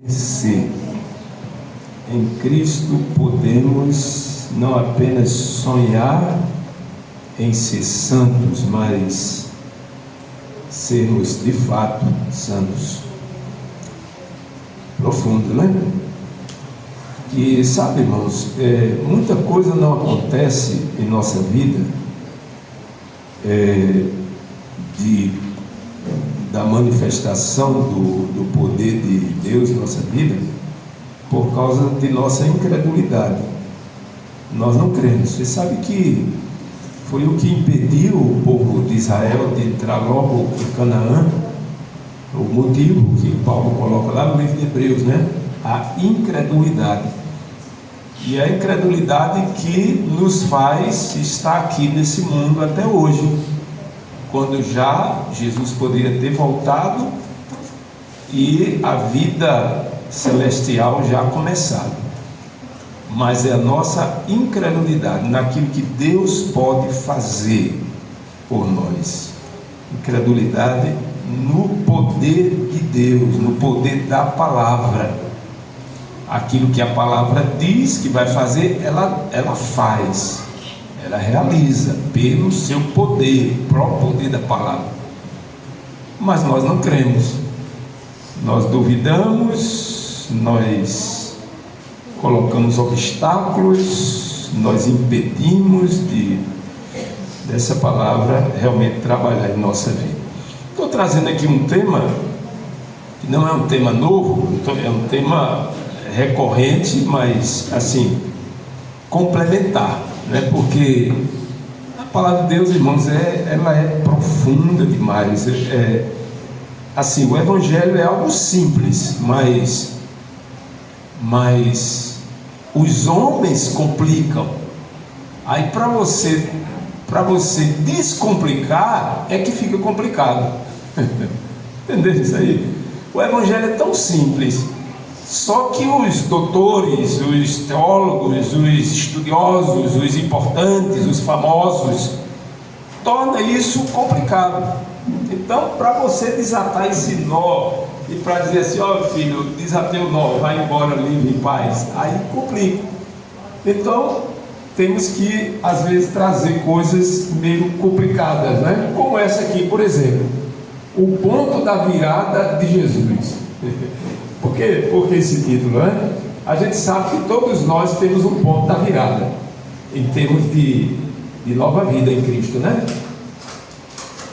Se em Cristo podemos não apenas sonhar em ser santos, mas sermos de fato santos. Profundo, né? E sabe, irmãos, muita coisa não acontece em nossa vida da manifestação do poder de Deus em nossa vida por causa de nossa incredulidade. Nós não cremos. Você sabe que foi o que impediu o povo de Israel de entrar logo em Canaã, o motivo que Paulo coloca lá no livro de Hebreus, né? A incredulidade. E a incredulidade que nos faz estar aqui nesse mundo até hoje, quando já Jesus poderia ter voltado e a vida celestial já começado. Mas é a nossa incredulidade naquilo que Deus pode fazer por nós. Incredulidade no poder de Deus, no poder da palavra. Aquilo que a palavra diz que vai fazer, ela faz. Ela realiza pelo seu poder, o próprio poder da palavra. Mas nós não cremos, nós duvidamos, nós colocamos obstáculos, nós impedimos dessa palavra realmente trabalhar em nossa vida. Estou trazendo aqui um tema que não é um tema novo, é um tema recorrente, mas assim, complementar, né? Porque a palavra de Deus, irmãos, ela é profunda demais. Assim, o evangelho é algo simples, mas os homens complicam. Aí para você descomplicar é que fica complicado. Entendeu isso aí? O evangelho é tão simples, só que os doutores, os teólogos, os estudiosos, os importantes, os famosos, torna isso complicado. Então, para você desatar esse nó e para dizer assim, ó filho, desatei o nó, vai embora livre em paz, aí complica. Então, temos que às vezes trazer coisas meio complicadas, né? Como essa aqui, por exemplo, o ponto da virada de Jesus. Por que esse título, né? A gente sabe que todos nós temos um ponto da virada em termos de nova vida em Cristo, né?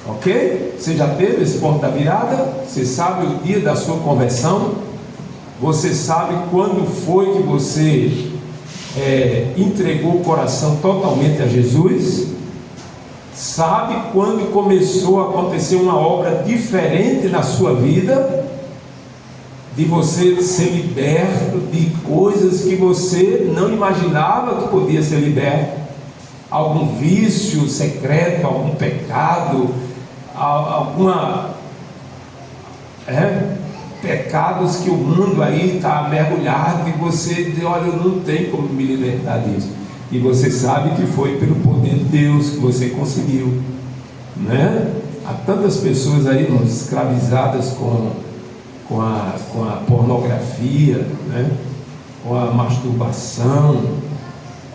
Ok? Você já teve esse ponto da virada? Você sabe o dia da sua conversão? Você sabe quando foi que você entregou o coração totalmente a Jesus? Sabe quando começou a acontecer uma obra diferente na sua vida? De você ser liberto de coisas que você não imaginava que podia ser liberto, algum vício secreto, algum pecado, pecados que o mundo aí está mergulhado e você diz, olha, eu não tenho como me libertar disso, e você sabe que foi pelo poder de Deus que você conseguiu, né? Há tantas pessoas aí, irmãos, escravizadas com a pornografia, né? Com a masturbação,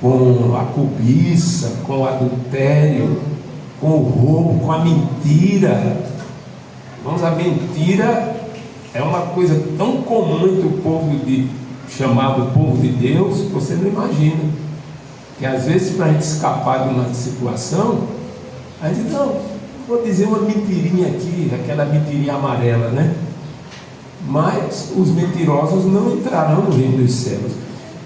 com a cobiça, com o adultério, com o roubo, com a mentira. Vamos, a mentira é uma coisa tão comum entre o povo chamado povo de Deus, que você não imagina. Que às vezes, para a gente escapar de uma situação, a gente não, vou dizer uma mentirinha aqui, aquela mentirinha amarela, né? Mas os mentirosos não entrarão no reino dos céus.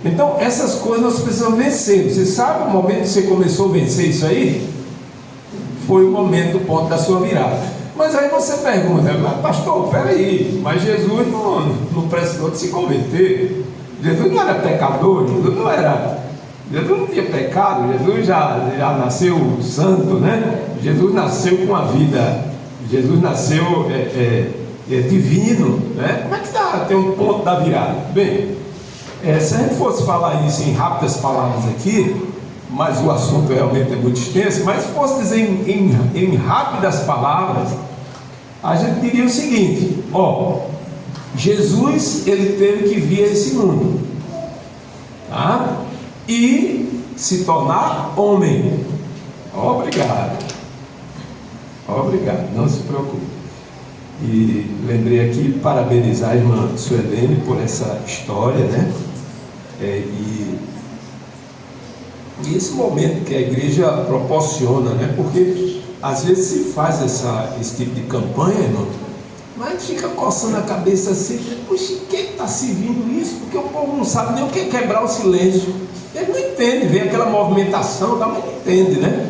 Então essas coisas nós precisamos vencer. Você sabe o momento que você começou a vencer isso aí? Foi o momento do ponto da sua virada. Mas aí você pergunta, pastor, peraí, mas Jesus não precisou de se converter. Jesus não era pecador, Jesus não tinha pecado, Jesus já nasceu santo, né? Jesus nasceu com a vida, Jesus nasceu divino, né? Como é que tem um ponto da virada? Bem, se a gente fosse falar isso em rápidas palavras aqui, mas o assunto realmente é muito extenso, mas se fosse dizer em rápidas palavras, a gente diria o seguinte, Jesus, ele teve que vir a esse mundo, tá? E se tornar homem. Obrigado, não se preocupe. E lembrei aqui, parabenizar a irmã Suelene por essa história, né? E esse momento que a igreja proporciona, né? Porque às vezes se faz esse tipo de campanha, irmão, mas fica coçando a cabeça assim, puxa, quem está servindo isso? Porque o povo não sabe nem o que é quebrar o silêncio. Ele não entende, vê aquela movimentação, mas não entende, né?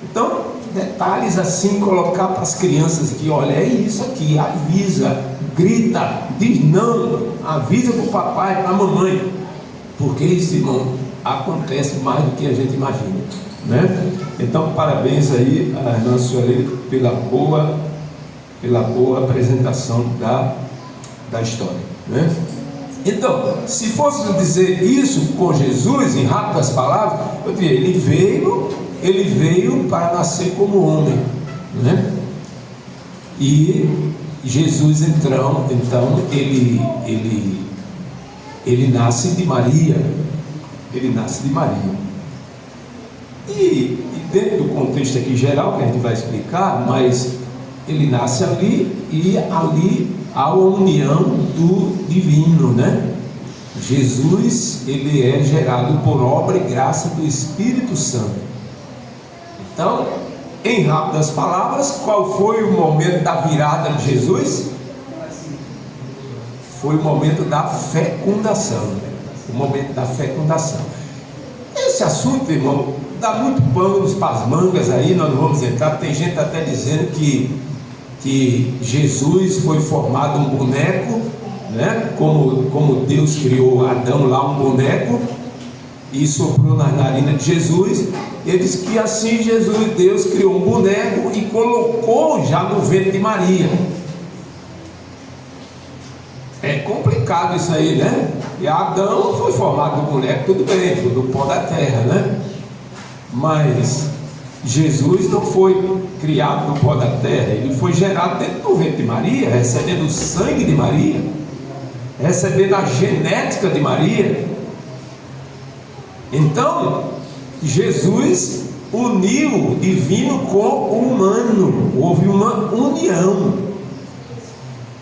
Então, detalhes assim, colocar para as crianças aqui, olha, é isso aqui, avisa, grita, diz não, avisa para o papai, para a mamãe, porque isso, irmão, acontece mais do que a gente imagina, né? Então, parabéns aí à irmã Sueli pela boa apresentação da história, né? Então, se fosse dizer isso com Jesus em rápidas palavras, eu diria, ele veio para nascer como homem, né? E Jesus então ele nasce de Maria. E dentro do contexto aqui geral, que a gente vai explicar, mas ele nasce ali, e ali há a união do divino, né? Jesus, ele é gerado por obra e graça do Espírito Santo. Então, em rápidas palavras, qual foi o momento da virada de Jesus? Foi o momento da fecundação. O momento da fecundação. Esse assunto, irmão, dá muito pano para as mangas aí, nós não vamos entrar. Tem gente até dizendo que Jesus foi formado um boneco, né? Como Deus criou Adão lá, um boneco, e soprou na narina de Jesus. Eles que assim Deus criou um boneco e colocou já no ventre de Maria. É complicado isso aí, né? E Adão foi formado do boneco, tudo bem, foi do pó da terra, né? Mas Jesus não foi criado do pó da terra, ele foi gerado dentro do ventre de Maria, recebendo o sangue de Maria, recebendo a genética de Maria. Então, Jesus uniu o divino com o humano, houve uma união,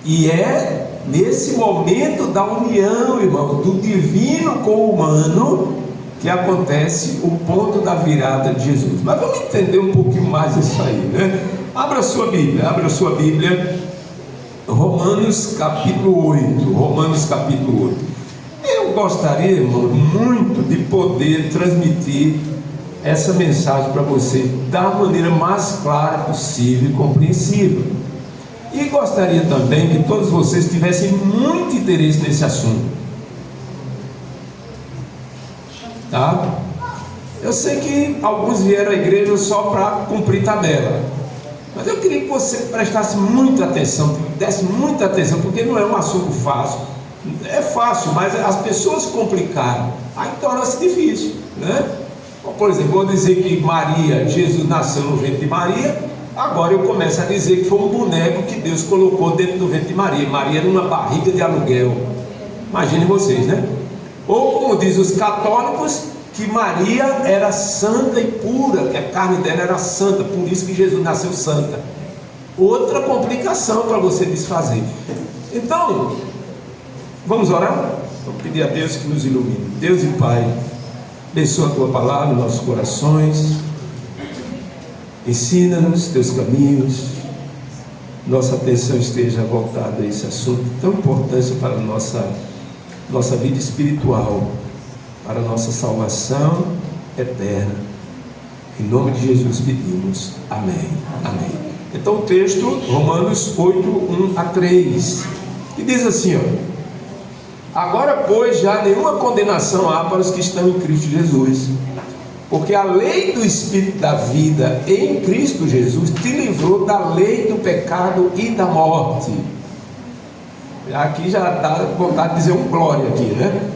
e é nesse momento da união, irmão, do divino com o humano, que acontece o ponto da virada de Jesus. Mas vamos entender um pouquinho mais isso aí, né? Abra a sua Bíblia, Romanos capítulo 8. Eu gostaria, irmão, muito de poder transmitir essa mensagem para você da maneira mais clara possível e compreensível. E gostaria também que todos vocês tivessem muito interesse nesse assunto, tá? Eu sei que alguns vieram à igreja só para cumprir tabela, mas eu queria que você prestasse muita atenção, desse muita atenção, porque não é um assunto fácil. É fácil, mas as pessoas complicaram, aí torna-se difícil, né? Por exemplo, vou dizer que Jesus nasceu no ventre de Maria. Agora eu começo a dizer que foi um boneco que Deus colocou dentro do ventre de Maria. Maria era uma barriga de aluguel. Imaginem vocês, né? Ou como diz os católicos, que Maria era santa e pura, que a carne dela era santa, por isso que Jesus nasceu santa. Outra complicação para você desfazer. Então, vamos orar? Vamos pedir a Deus que nos ilumine. Deus e Pai, abençoa a Tua palavra em nossos corações. Ensina-nos Teus caminhos. Nossa atenção esteja voltada a esse assunto tão importante para a nossa vida espiritual, para a nossa salvação eterna. Em nome de Jesus pedimos. Amém. Amém. Então o texto, Romanos 8, 1 a 3, que diz assim, ó: Agora, pois, já nenhuma condenação há para os que estão em Cristo Jesus, porque a lei do Espírito da vida em Cristo Jesus te livrou da lei do pecado e da morte. Aqui já dá vontade de dizer um glória aqui, né?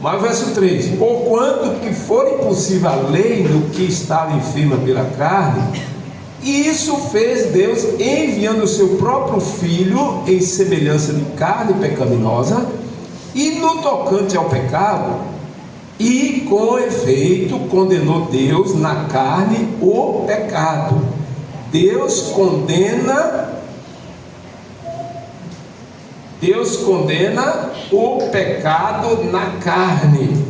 Mas verso 3: Porquanto que for impossível a lei no que estava enferma pela carne, E isso fez Deus enviando o seu próprio Filho em semelhança de carne pecaminosa, e no tocante ao pecado, e com efeito condenou Deus na carne o pecado. Deus condena o pecado na carne.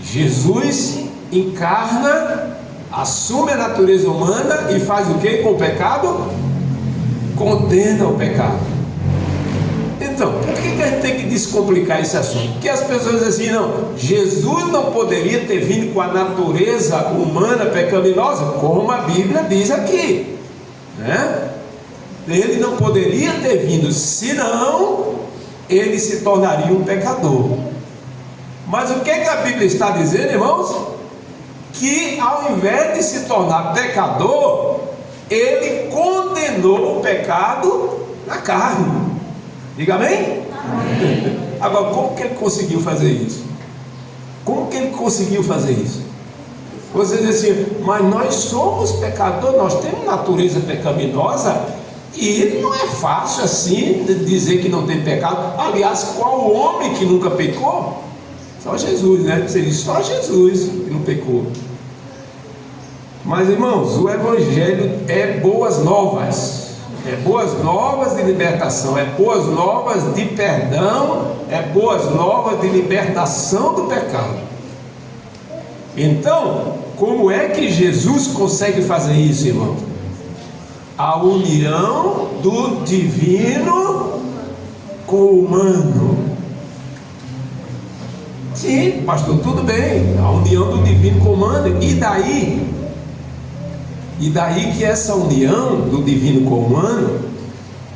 Jesus encarna, assume a natureza humana e faz o que com o pecado? Condena o pecado. Então, por que a gente tem que descomplicar esse assunto? Porque as pessoas dizem assim, não, Jesus não poderia ter vindo com a natureza humana pecaminosa, como a Bíblia diz aqui, né? Ele não poderia ter vindo, senão ele se tornaria um pecador. Mas o que a Bíblia está dizendo, irmãos? Que ao invés de se tornar pecador, ele condenou o pecado na carne. Diga amém? Amém. Agora, como que ele conseguiu fazer isso? Como que ele conseguiu fazer isso? Você diz assim, mas nós somos pecadores, nós temos natureza pecaminosa, e não é fácil assim dizer que não tem pecado. Aliás, qual homem que nunca pecou? Só Jesus, né? Você diz, só Jesus que não pecou. Mas, irmãos, o Evangelho é boas novas. É boas novas de libertação, é boas novas de perdão, é boas novas de libertação do pecado. Então, como é que Jesus consegue fazer isso, irmãos? A união do divino com o humano. Sim, pastor, tudo bem, a união do divino com o humano. E daí que essa união do divino com o humano,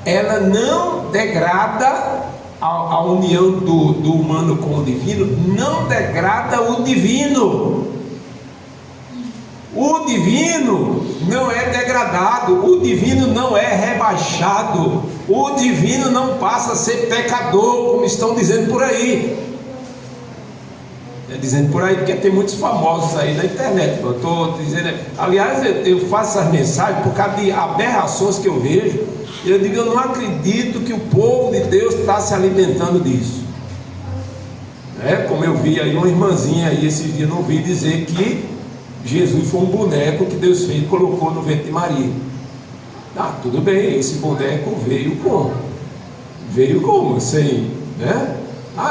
ela não degrada a união do humano com o divino, não degrada o divino. O divino não é degradado, o divino não é rebaixado, o divino não passa a ser pecador, como estão dizendo por aí. Dizendo por aí, porque tem muitos famosos aí na internet. Eu estou dizendo, aliás, eu faço essas mensagens por causa de aberrações que eu vejo. Eu digo, eu não acredito que o povo de Deus está se alimentando disso. Como eu vi aí uma irmãzinha aí esse dia no vídeo dizer que Jesus foi um boneco que Deus fez e colocou no ventre de Maria. Tudo bem, esse boneco veio como? Veio como? Sem, né?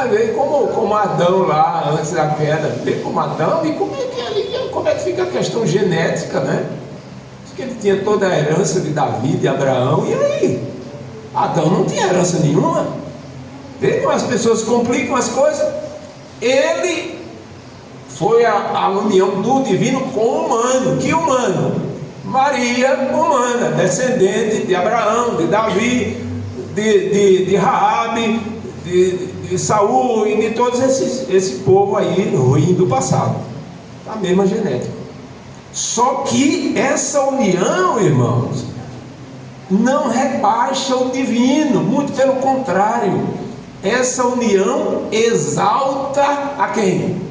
Veio como Adão lá, antes da queda, veio como Adão, e como é que fica a questão genética, né? Porque ele tinha toda a herança de Davi, de Abraão, e aí? Adão não tinha herança nenhuma. Vê como as pessoas complicam as coisas. Ele foi a união do divino com o humano. Que humano? Maria, humana, descendente de Abraão, de Davi, de Raabe, de Saul e de todos esse povo aí ruim do passado, a mesma genética. Só que essa união, irmãos, não rebaixa o divino, muito pelo contrário, essa união exalta a quem?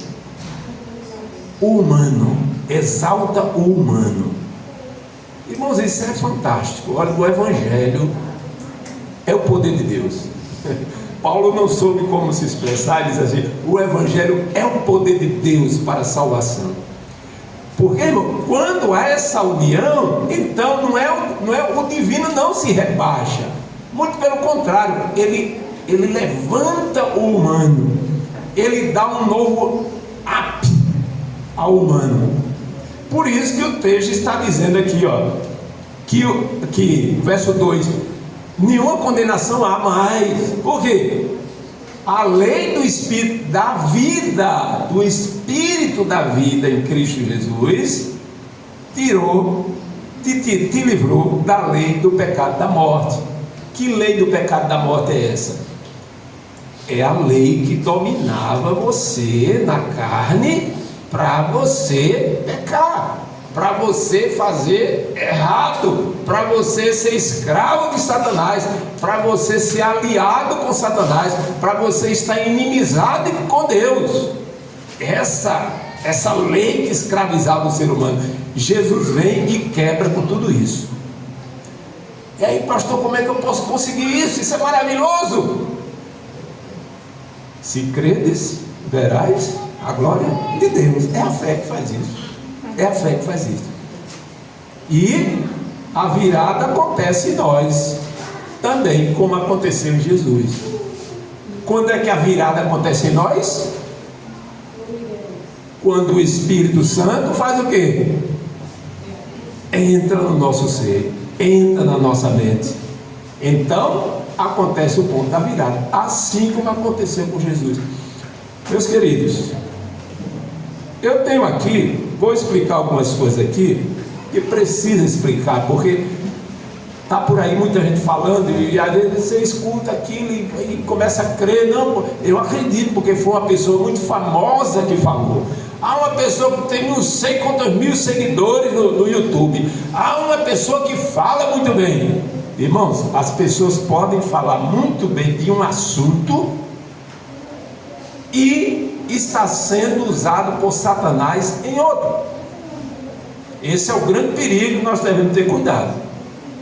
O humano, exalta o humano. Irmãos, isso é fantástico. Olha, o Evangelho é o poder de Deus. Paulo não soube como se expressar, ele diz assim, o Evangelho é o poder de Deus para a salvação. Porque, irmão, quando há essa união, então não é o divino não se rebaixa, muito pelo contrário, ele levanta o humano, ele dá um novo up ao humano. Por isso que o texto está dizendo aqui, que verso 2, nenhuma condenação há mais. Por quê? A lei do Espírito da vida, do Espírito da vida em Cristo Jesus, te livrou da lei do pecado da morte. Que lei do pecado da morte é essa? É a lei que dominava você na carne, para você pecar, para você fazer errado, para você ser escravo de Satanás, para você ser aliado com Satanás, para você estar inimizado com Deus. Essa lei que escravizava o ser humano, Jesus vem e quebra com tudo isso. E aí, pastor, como é que eu posso conseguir isso? Isso é maravilhoso. Se credes, verás a glória de Deus. É a fé que faz isso. É a fé que faz isso. E a virada acontece em nós também, como aconteceu em Jesus. Quando é que a virada acontece em nós? Quando o Espírito Santo faz o quê? Entra no nosso ser, entra na nossa mente. Então acontece o ponto da virada, assim como aconteceu com Jesus. Meus queridos, eu tenho aqui, vou explicar algumas coisas aqui que precisa explicar, porque está por aí muita gente falando, e às vezes você escuta aquilo e começa a crer. Não, eu acredito, porque foi uma pessoa muito famosa que falou. Há uma pessoa que tem não sei quantos mil seguidores no YouTube. Há uma pessoa que fala muito bem. Irmãos, as pessoas podem falar muito bem de um assunto e está sendo usado por Satanás em outro. Esse é o grande perigo que nós devemos ter cuidado.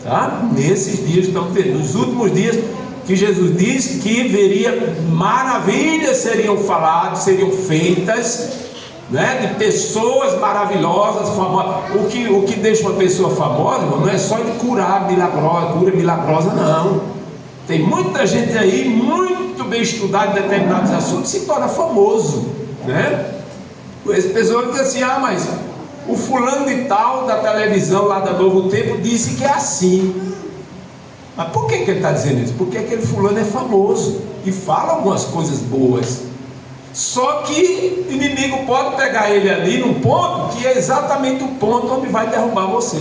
Tá? Nesses dias, estamos vendo, nos últimos dias, que Jesus disse que veria maravilhas seriam faladas, seriam feitas, né, de pessoas maravilhosas, famosas. O que deixa uma pessoa famosa, irmão, não é só de curar milagrosa, cura milagrosa, não. Tem muita gente aí, muito bem estudada em determinados assuntos, se torna famoso, né? As pessoas dizem assim: ah, mas o fulano de tal da televisão lá da Novo Tempo disse que é assim. Mas por que ele está dizendo isso? Porque aquele fulano é famoso e fala algumas coisas boas. Só que o inimigo pode pegar ele ali num ponto que é exatamente o ponto onde vai derrubar você.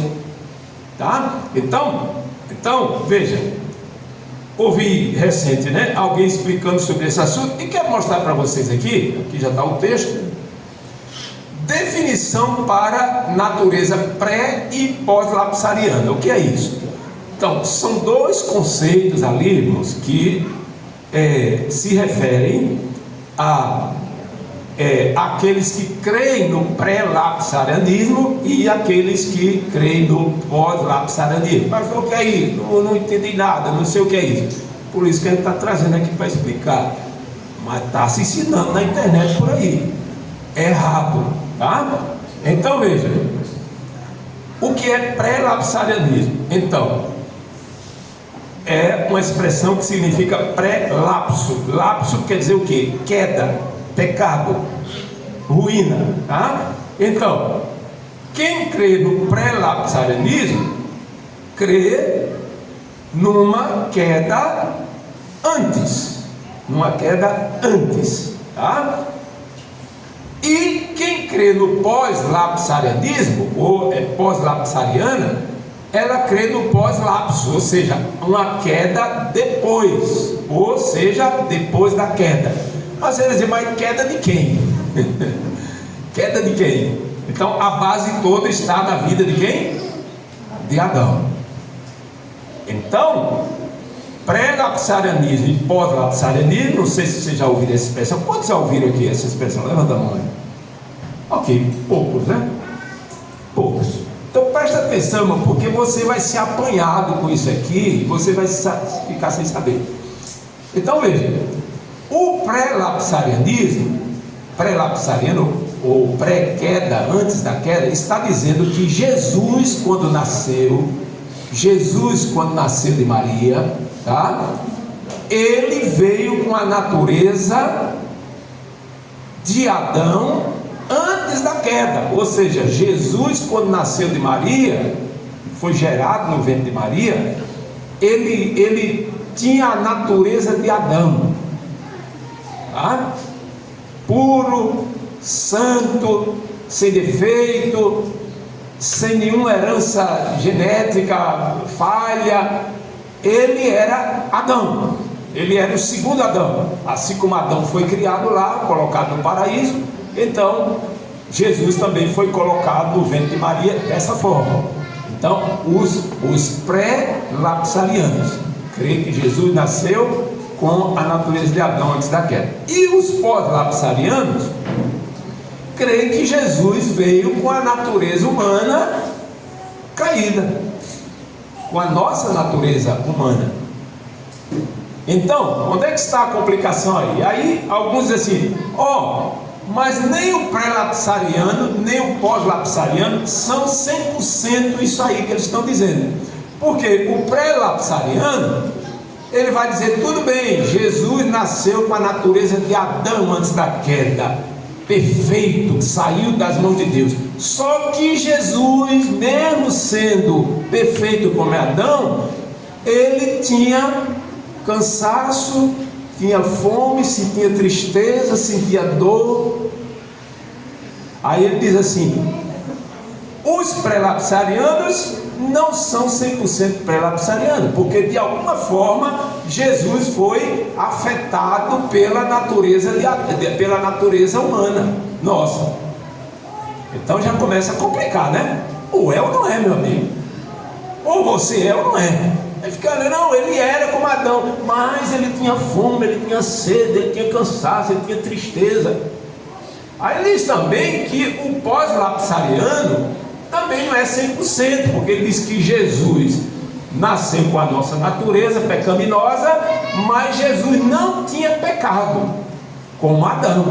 Tá? Então veja, ouvi recente, né, alguém explicando sobre esse assunto, e quero mostrar para vocês aqui já está o texto. Definição para natureza pré e pós-lapsariana. O que é isso? Então, são dois conceitos ali, irmãos, que se referem a aqueles que creem no pré-lapsarianismo e aqueles que creem no pós-lapsarianismo. Mas o que é isso? Não entendi nada, não sei o que é isso. Por isso que a gente está trazendo aqui para explicar. Mas está se ensinando na internet por aí. É errado, tá? Então veja, o que é pré-lapsarianismo? Então, é uma expressão que significa pré-lapso. Lapso quer dizer o quê? Queda, pecado, ruína, tá? Então, quem crê no pré-lapsarianismo crê numa queda antes, tá? E quem crê no pós-lapsarianismo, ou pós-lapsariana, ela crê no pós-lapso, ou seja, uma queda depois, ou seja, depois da queda. Mas eles dizem, mas queda de quem? Queda de quem? Então a base toda está na vida de quem? De Adão. Então, pré-lapsarianismo e pós-lapsarianismo, não sei se vocês já ouviram essa expressão. Quantos já ouviram aqui essa expressão? Levanta a mão aí. Ok, poucos, né? Poucos. Então presta atenção, irmão, porque você vai ser apanhado com isso aqui e você vai ficar sem saber. Então veja, o pré-lapsariano ou pré-queda, antes da queda, está dizendo que Jesus quando nasceu de Maria, tá? Ele veio com a natureza de Adão antes da queda. Ou seja, Jesus quando nasceu de Maria, foi gerado no ventre de Maria, ele tinha a natureza de Adão, tá? Puro, santo, sem defeito, sem nenhuma herança genética falha. Ele era Adão, ele era o segundo Adão. Assim como Adão foi criado lá, colocado no paraíso, então Jesus também foi colocado no ventre de Maria dessa forma. Então os pré-lapsarianos creem que Jesus nasceu com a natureza de Adão antes da queda. E os pós-lapsarianos creem que Jesus veio com a natureza humana caída, com a nossa natureza humana. Então, onde é que está a complicação aí? Aí alguns dizem assim, mas nem o pré-lapsariano, nem o pós-lapsariano são 100% isso aí que eles estão dizendo. Porque o pré-lapsariano, ele vai dizer, tudo bem, Jesus nasceu com a natureza de Adão antes da queda, perfeito, saiu das mãos de Deus. Só que Jesus, mesmo sendo perfeito como Adão, ele tinha cansaço, tinha fome, sentia tristeza, sentia dor. Aí ele diz assim, os pré-lapsarianos não são 100% pré-lapsarianos, porque de alguma forma Jesus foi afetado pela natureza humana nossa. Então já começa a complicar, né? Ou é ou não é, meu amigo? Ou você é ou não é? Aí fica, não, ele era como Adão, mas ele tinha fome, ele tinha sede, ele tinha cansaço, ele tinha tristeza. Aí diz também que o pós-lapsariano também não é 100%, porque ele diz que Jesus nasceu com a nossa natureza pecaminosa, mas Jesus não tinha pecado, como Adão.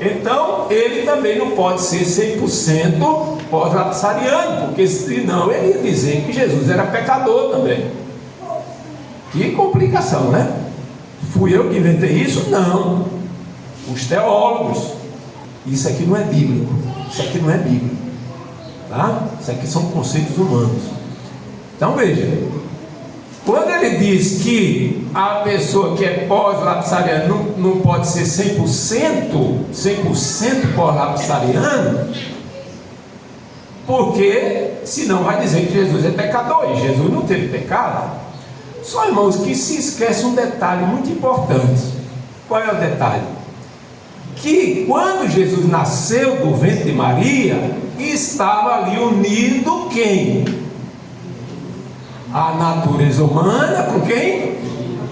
Então ele também não pode ser 100% pós-lapsariano, porque senão ele ia dizer que Jesus era pecador também. Que complicação, né? Fui eu que inventei isso? Não, os teólogos. Isso aqui não é bíblico, isso aqui não é bíblico, tá? Isso aqui são conceitos humanos. Então veja, quando ele diz que a pessoa que é pós-lapsariana não pode ser 100% pós-lapsariano, porque senão vai dizer que Jesus é pecador, e Jesus não teve pecado. Só, irmãos, que se esquece um detalhe muito importante. Qual é o detalhe? Que quando Jesus nasceu do ventre de Maria, estava ali unido quem? A natureza humana com quem?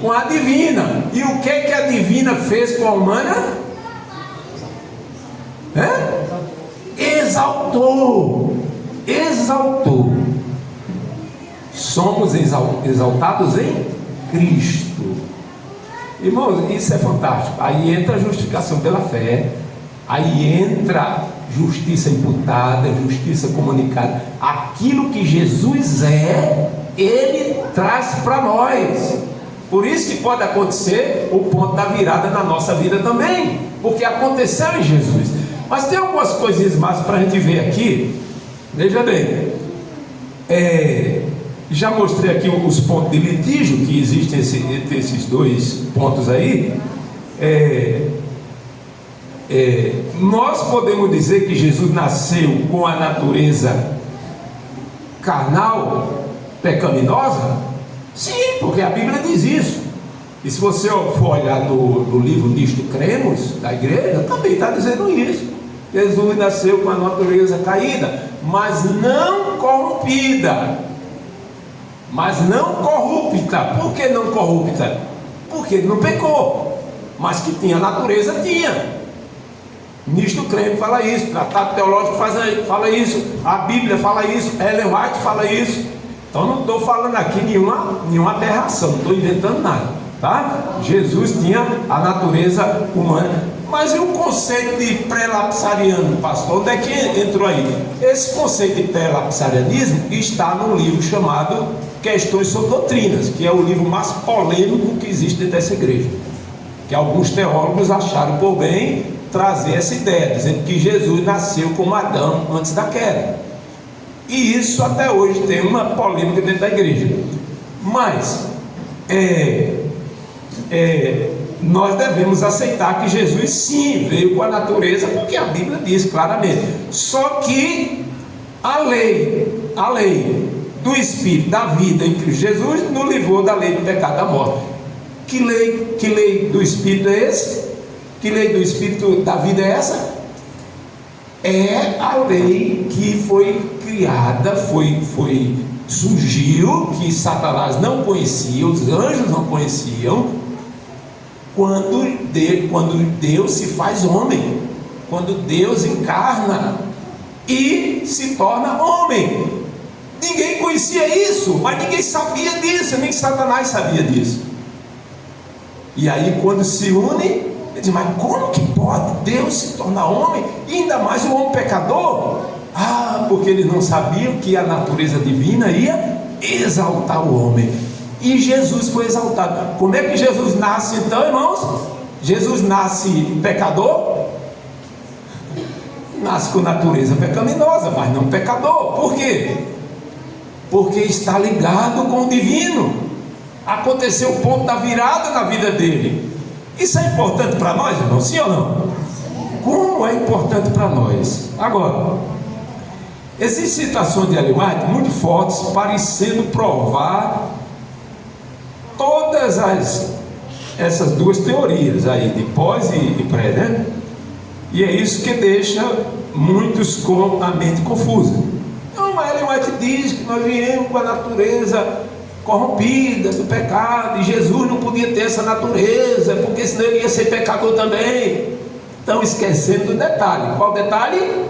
Com a divina. E o que a divina fez com a humana? Exaltou. Somos exaltados em Cristo. Irmãos, isso é fantástico. Aí entra a justificação pela fé, aí entra justiça imputada, justiça comunicada. Aquilo que Jesus é, Ele traz para nós. Por isso que pode acontecer o ponto da virada na nossa vida também, porque aconteceu em Jesus. Mas tem algumas coisinhas mais para a gente ver aqui. Veja bem, já mostrei aqui os pontos de litígio que existem entre esses dois pontos aí. Nós podemos dizer que Jesus nasceu com a natureza carnal, pecaminosa? Sim, porque a Bíblia diz isso. E se você for olhar no livro Nisto Cremos, da igreja, também está dizendo isso. Jesus nasceu com a natureza caída, mas não corrompida. Mas não corrupta. Por que não corrupta? Porque ele não pecou, mas que tinha natureza, tinha. Nisto Creme fala isso, Tratado Teológico fala isso, a Bíblia fala isso, Ellen White fala isso. Então não estou falando aqui nenhuma aberração, não estou inventando nada, tá? Jesus tinha a natureza humana. Mas e o conceito de pré-lapsariano, pastor? Onde é que entrou aí? Esse conceito de pré-lapsarianismo está num livro chamado Questões sobre Doutrinas, que é o livro mais polêmico que existe dentro dessa igreja, que alguns teólogos acharam por bem trazer essa ideia, dizendo que Jesus nasceu como Adão antes da queda. E isso até hoje tem uma polêmica dentro da igreja. Mas nós devemos aceitar que Jesus sim veio com a natureza, porque a Bíblia diz claramente. Só que a lei do Espírito da vida em Cristo Jesus nos livrou da lei do pecado da morte. Que lei do Espírito é esse? Que lei do Espírito da vida é essa? É a lei que foi criada, surgiu, que Satanás não conhecia, os anjos não conheciam, quando Deus se faz homem. quando Deus encarna e se torna homem. Ninguém conhecia isso, mas ninguém sabia disso, nem Satanás sabia disso. E aí quando se une, ele diz, mas como que pode Deus se tornar homem, e ainda mais um homem pecador? Porque eles não sabiam que a natureza divina ia exaltar o homem, e Jesus foi exaltado. Como é que Jesus nasce então, irmãos? Jesus nasce pecador? Nasce com natureza pecaminosa, mas não pecador. Por quê? Porque está ligado com o divino. Aconteceu o ponto da virada na vida dele. Isso é importante para nós, irmão? Sim ou não? Como é importante para nós? Agora, existem situações de Ellen White muito fortes, parecendo provar todas essas duas teorias aí, de pós e pré, né? E é isso que deixa muitos com a mente confusa. Não, mas Ellen White diz que nós viemos com a natureza corrompida do pecado, e Jesus não podia ter essa natureza, porque senão ele ia ser pecador também. Estão esquecendo do detalhe. Qual detalhe?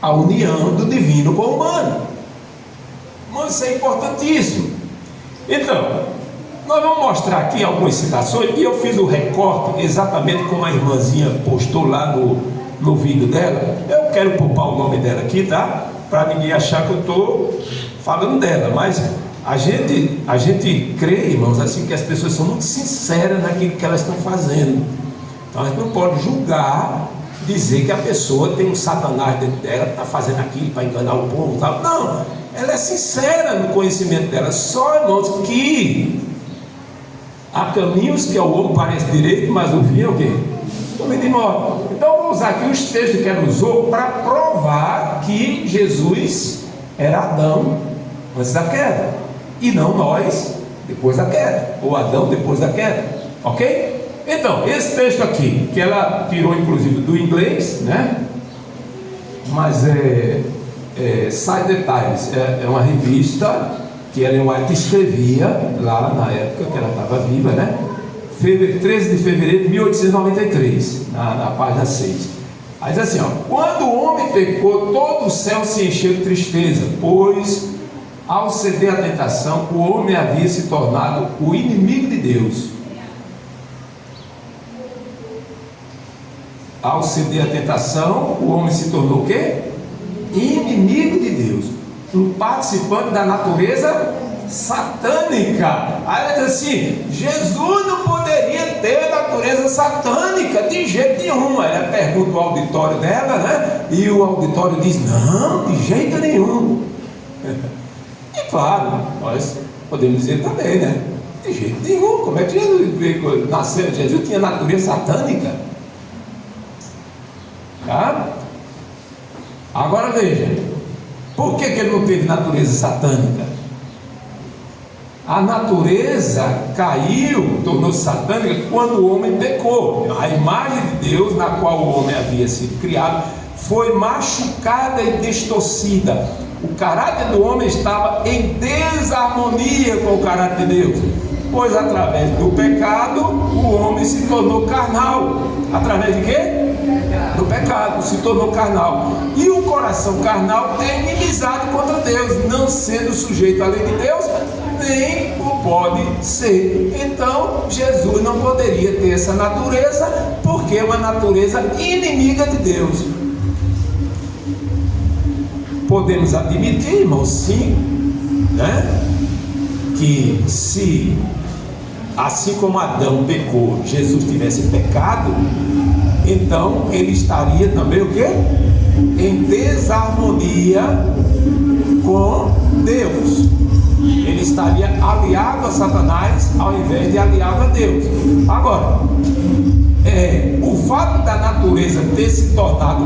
A união do divino com o humano. Mas isso é importantíssimo. Então, nós vamos mostrar aqui algumas citações, e eu fiz o recorte exatamente como a irmãzinha postou lá no vídeo dela. Eu quero poupar o nome dela aqui, tá? Para ninguém achar que eu estou falando dela, mas a gente crê, irmãos, assim, que as pessoas são muito sinceras naquilo que elas estão fazendo. Então a gente não pode julgar, dizer que a pessoa tem um Satanás dentro dela, que está fazendo aquilo para enganar o povo e tal. Não, ela é sincera no conhecimento dela. Só, irmãos, que há caminhos que ao homem parece direito, mas o fim é o quê? Caminho de morte. Então eu vou usar aqui os textos que ela usou para provar que Jesus era Adão antes da queda, e não nós depois da queda, ou Adão depois da queda, ok? Então, esse texto aqui, que ela tirou inclusive do inglês, né? Mas Side the Times é uma revista que Ellen White escrevia lá na época que ela estava viva, né? 13 de fevereiro de 1893, na página 6. Aí diz assim, quando o homem pecou, todo o céu se encheu de tristeza, pois ao ceder à tentação, o homem havia se tornado o inimigo de Deus. Ao ceder à tentação, o homem se tornou o quê? Inimigo de Deus, um participante da natureza satânica. Aí ela diz assim, Jesus não poderia ter natureza satânica de jeito nenhum. Aí ela pergunta ao auditório dela, né? E o auditório diz, não, de jeito nenhum. E claro, nós podemos dizer também, né? De jeito nenhum. Como é que Jesus nasceu? Jesus tinha natureza satânica. Tá? Agora veja, por que ele não teve natureza satânica? A natureza caiu, tornou-se satânica quando o homem pecou. A imagem de Deus na qual o homem havia sido criado foi machucada e distorcida. O caráter do homem estava em desarmonia com o caráter de Deus, pois através do pecado o homem se tornou carnal. Através de quê? Do pecado, se tornou carnal. E o coração carnal tem inimizade contra Deus, não sendo sujeito à lei de Deus, nem o pode ser. Então Jesus não poderia ter essa natureza, porque é uma natureza inimiga de Deus. Podemos admitir, irmão, sim, né? Que se assim como Adão pecou, Jesus tivesse pecado, então ele estaria também o quê? Em desarmonia com Deus. Ele estaria aliado a Satanás ao invés de aliado a Deus. Agora, o fato da natureza ter se tornado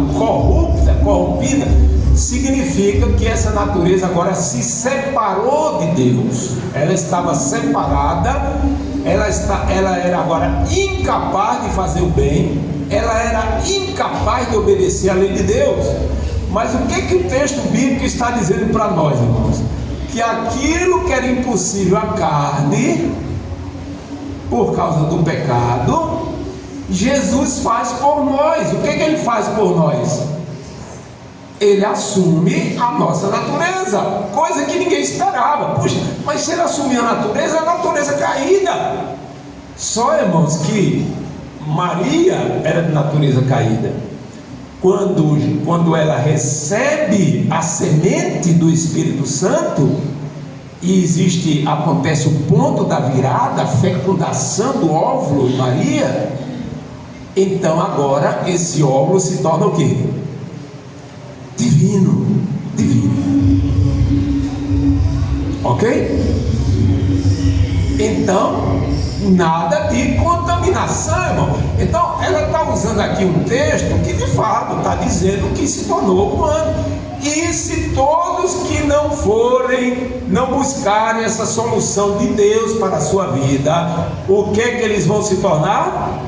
corrompida, significa que essa natureza agora se separou de Deus. Ela estava separada, ela era agora incapaz de fazer o bem, ela era incapaz de obedecer à lei de Deus. Mas o que o texto bíblico está dizendo para nós, irmãos? Que aquilo que era impossível à carne, por causa do pecado, Jesus faz por nós. O que ele faz por nós? Ele assume a nossa natureza, coisa que ninguém esperava. Puxa, mas se ele assumir a natureza caída. Só, irmãos, que Maria era de natureza caída. Quando ela recebe a semente do Espírito Santo, e acontece o ponto da virada, a fecundação do óvulo em Maria, então agora esse óvulo se torna o quê? Divino. Ok? Então, nada de contaminação, irmão. Então, ela está usando aqui um texto que de fato está dizendo que se tornou humano. E se todos que não buscarem essa solução de Deus para a sua vida, o que é que eles vão se tornar?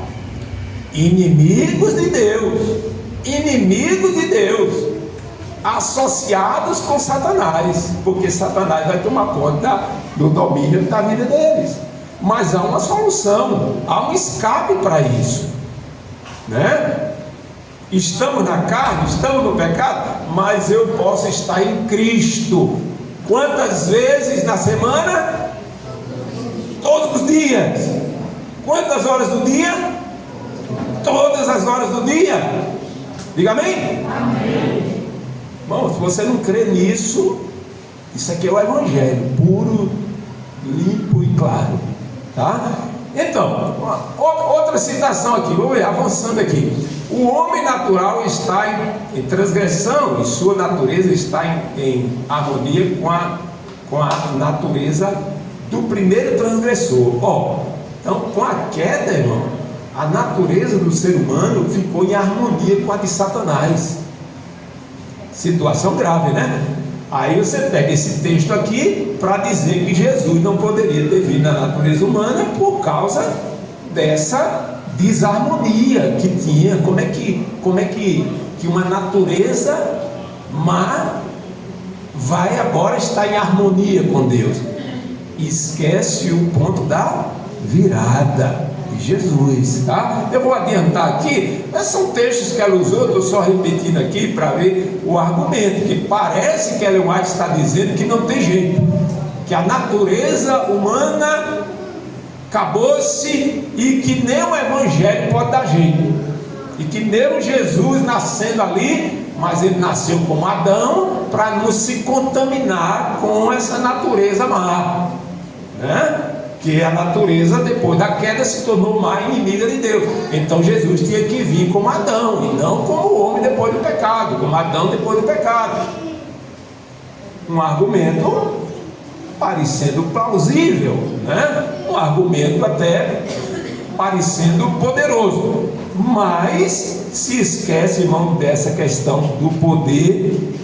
Inimigos de Deus, associados com Satanás, porque Satanás vai tomar conta do domínio da vida deles. Mas há uma solução, há um escape para isso, né? Estamos na carne, estamos no pecado, mas eu posso estar em Cristo. Quantas vezes na semana? Todos os dias. Quantas horas do dia? Todas as horas do dia. Diga amém? Amém. Bom, se você não crê nisso, isso aqui é o Evangelho, puro, limpo e claro, tá? Então, outra citação aqui, vamos ver, avançando aqui. O homem natural está em transgressão, e sua natureza está em harmonia com a natureza do primeiro transgressor. Então, com a queda, irmão, a natureza do ser humano ficou em harmonia com a de Satanás. Situação grave, né? Aí você pega esse texto aqui para dizer que Jesus não poderia ter vindo na natureza humana por causa dessa desarmonia que tinha. Como é que uma natureza má vai agora estar em harmonia com Deus? Esquece o ponto da virada de Jesus, tá? Eu vou adiantar aqui, esses são textos que ela usou, estou só repetindo aqui para ver o argumento, que parece que Ellen White está dizendo que não tem jeito, que a natureza humana acabou-se e que nem o Evangelho pode dar jeito, e que nem o Jesus nascendo ali, mas ele nasceu como Adão para não se contaminar com essa natureza má, né? Que a natureza depois da queda se tornou má inimiga de Deus. Então Jesus tinha que vir como Adão, e não como o homem depois do pecado, como Adão depois do pecado. Um argumento parecendo plausível, né? Um argumento até parecendo poderoso, mas se esquece, irmão, dessa questão do poder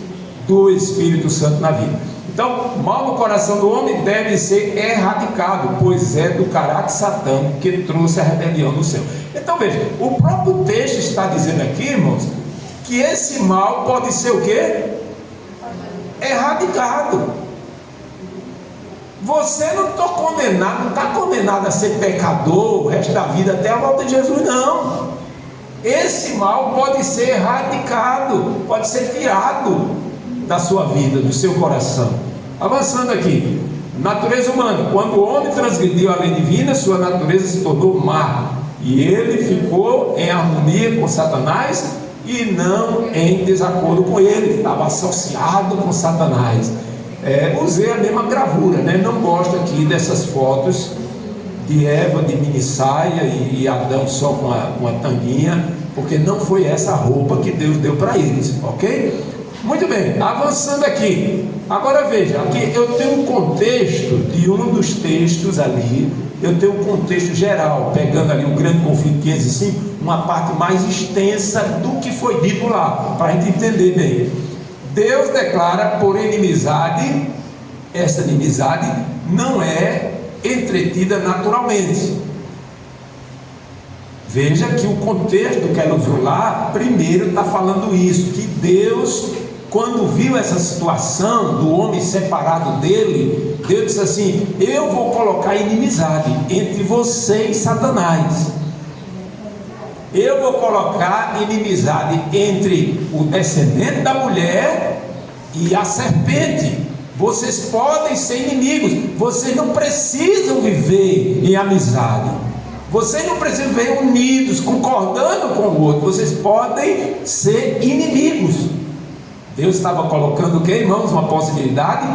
do Espírito Santo na vida. Então, mal no coração do homem deve ser erradicado, pois é do caráter satânico que trouxe a rebelião do céu. Então veja, o próprio texto está dizendo aqui, irmãos, que esse mal pode ser o quê? Erradicado. Você não está condenado a ser pecador o resto da vida até a volta de Jesus, não. Esse mal pode ser erradicado, pode ser tirado da sua vida, do seu coração. Avançando aqui, natureza humana. Quando o homem transgrediu a lei divina, sua natureza se tornou má, e ele ficou em harmonia com Satanás e não em desacordo com ele, estava associado com Satanás. Usei a mesma gravura, né? Não gosto aqui dessas fotos de Eva de mini saia e Adão só com a tanguinha, porque não foi essa a roupa que Deus deu para eles, ok? Muito bem, avançando aqui. Agora veja, aqui eu tenho um contexto de um dos textos ali, eu tenho um contexto geral, pegando ali o grande conflito 505, uma parte mais extensa do que foi dito lá, para a gente entender bem. Deus declara por inimizade, essa inimizade não é entretida naturalmente. Veja que o contexto que ela usou lá, primeiro está falando isso, que Deus, quando viu essa situação do homem separado dele, Deus disse assim: eu vou colocar inimizade entre você e Satanás. Eu vou colocar inimizade entre o descendente da mulher e a serpente. Vocês podem ser inimigos, vocês não precisam viver em amizade, vocês não precisam viver unidos, concordando com o outro, vocês podem ser inimigos. Deus estava colocando o que, irmãos? Uma possibilidade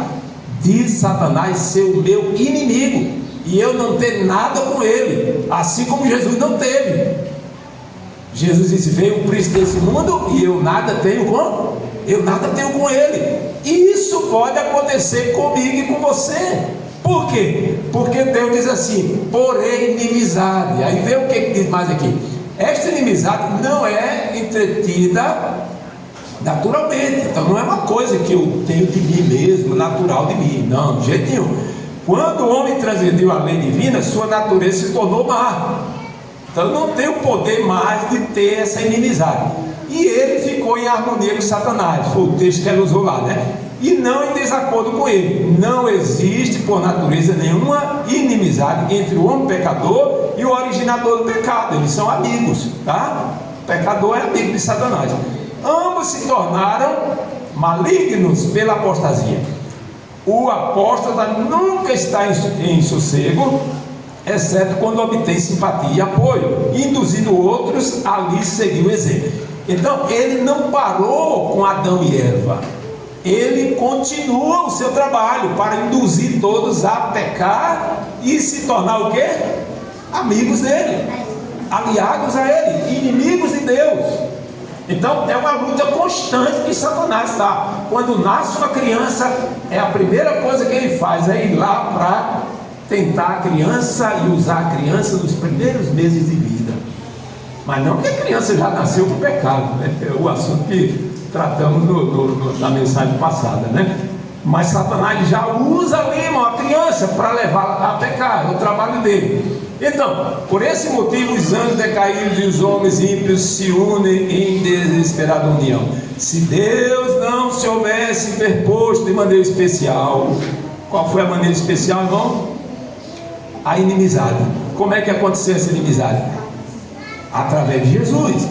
de Satanás ser o meu inimigo e eu não ter nada com ele, assim como Jesus não teve. Jesus disse: veio o príncipe desse mundo e eu nada tenho com ele. E isso pode acontecer comigo e com você. Por quê? Porque Deus diz assim: porém inimizade. Aí vê o que diz mais aqui: esta inimizade não é entretida naturalmente. Então não é uma coisa que eu tenho de mim mesmo, natural de mim. Não, de jeito nenhum. Quando o homem transgrediu a lei divina, sua natureza se tornou má. Então não tem o poder mais de ter essa inimizade. E ele ficou em harmonia com Satanás. Foi o texto que ela usou lá, né? E não em desacordo com ele. Não existe por natureza nenhuma inimizade entre o homem pecador e o originador do pecado. Eles são amigos, tá? O pecador é amigo de Satanás. Ambos se tornaram malignos pela apostasia. O apóstata nunca está em sossego, exceto quando obtém simpatia e apoio, induzindo outros a lhe seguir o exemplo. Então ele não parou com Adão e Eva, ele continua o seu trabalho para induzir todos a pecar e se tornar o quê? Amigos dele, aliados a ele, inimigos de Deus. Então é uma luta constante que Satanás está. Quando nasce uma criança, é a primeira coisa que ele faz, é ir lá para tentar a criança e usar a criança nos primeiros meses de vida. Mas não que a criança já nasceu com pecado, né? É o assunto que tratamos na mensagem passada, né? Mas Satanás já usa ali, irmão, a criança para levá-la a pecar, é o trabalho dele. Então, por esse motivo, os anjos decaídos e os homens ímpios se unem em desesperada união. Se Deus não se houvesse interposto de maneira especial, qual foi a maneira especial, irmão? A inimizade. Como é que aconteceu essa inimizade? Através de Jesus.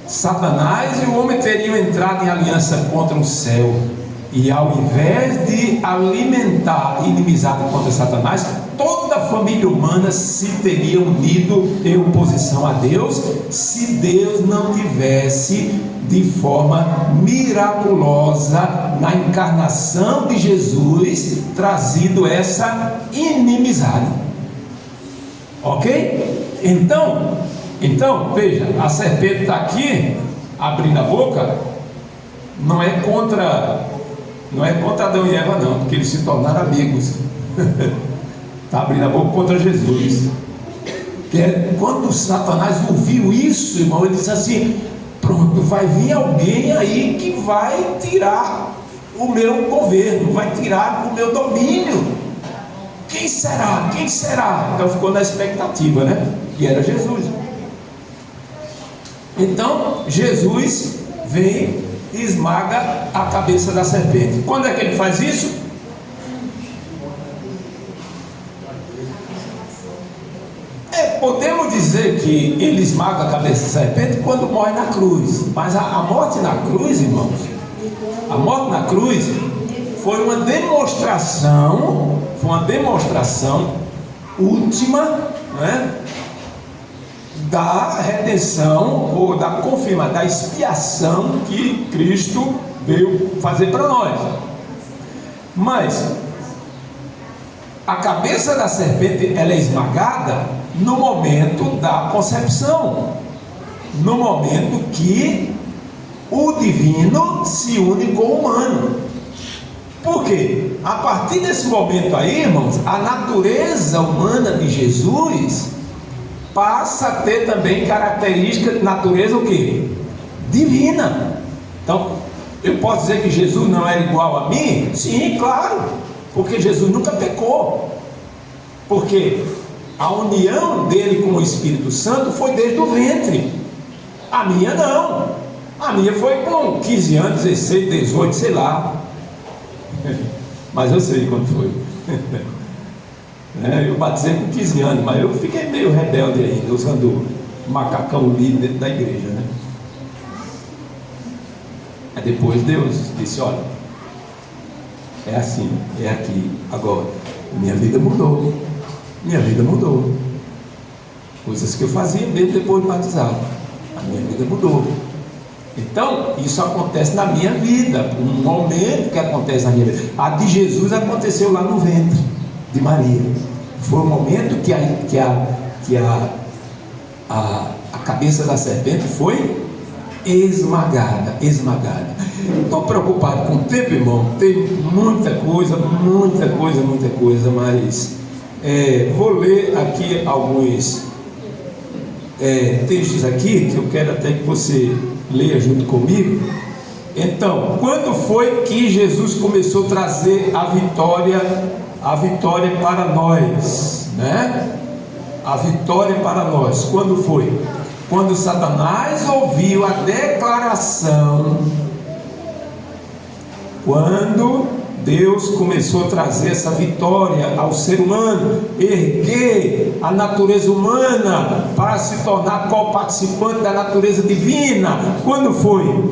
Satanás e o homem teriam entrado em aliança contra o céu, e ao invés de alimentar inimizade contra Satanás, toda a família humana se teria unido em oposição a Deus, se Deus não tivesse de forma miraculosa na encarnação de Jesus trazido essa inimizade. Ok? Então veja, a serpente está aqui abrindo a boca, não é contra Adão e Eva não, porque eles se tornaram amigos. Está abrindo a boca contra Jesus. Quando Satanás ouviu isso, irmão, ele disse assim: pronto, vai vir alguém aí que vai tirar o meu governo, vai tirar o meu domínio. Quem será? Quem será? Então ficou na expectativa, né? E era Jesus. Então Jesus vem e esmaga a cabeça da serpente. Quando é que ele faz isso? Podemos dizer que ele esmaga a cabeça da serpente quando morre na cruz. Mas a morte na cruz, irmãos, a morte na cruz foi uma demonstração última, né, da redenção ou da confirmação, da expiação que Cristo veio fazer para nós. Mas a cabeça da serpente, ela é esmagada no momento da concepção, no momento que o divino se une com o humano. Por quê? A partir desse momento aí, irmãos, a natureza humana de Jesus passa a ter também característica de natureza o quê? Divina. Então, eu posso dizer que Jesus não era igual a mim? Sim, claro, porque Jesus nunca pecou, porque a união dele com o Espírito Santo foi desde o ventre. A minha não, a minha foi com 15 anos, 16, 18, sei lá, mas eu sei quando foi. Eu batizei com 15 anos, mas eu fiquei meio rebelde ainda, usando macacão lido dentro da igreja, né? Aí depois Deus disse: olha, é assim, é aqui, agora. Minha vida mudou. Minha vida mudou. Coisas que eu fazia mesmo depois de batizado, a minha vida mudou. Então, isso acontece na minha vida. Um momento que acontece na minha vida. A de Jesus aconteceu lá no ventre de Maria. Foi um momento que a cabeça da serpente foi esmagada. Estou preocupado com o tempo, irmão. Tem muita coisa, mas vou ler aqui alguns textos aqui, que eu quero até que você leia junto comigo. Então, quando foi que Jesus começou a trazer a vitória para nós, né? A vitória para nós, quando foi? Quando Satanás ouviu a declaração, quando Deus começou a trazer essa vitória ao ser humano, erguer a natureza humana para se tornar co-participante da natureza divina. Quando foi?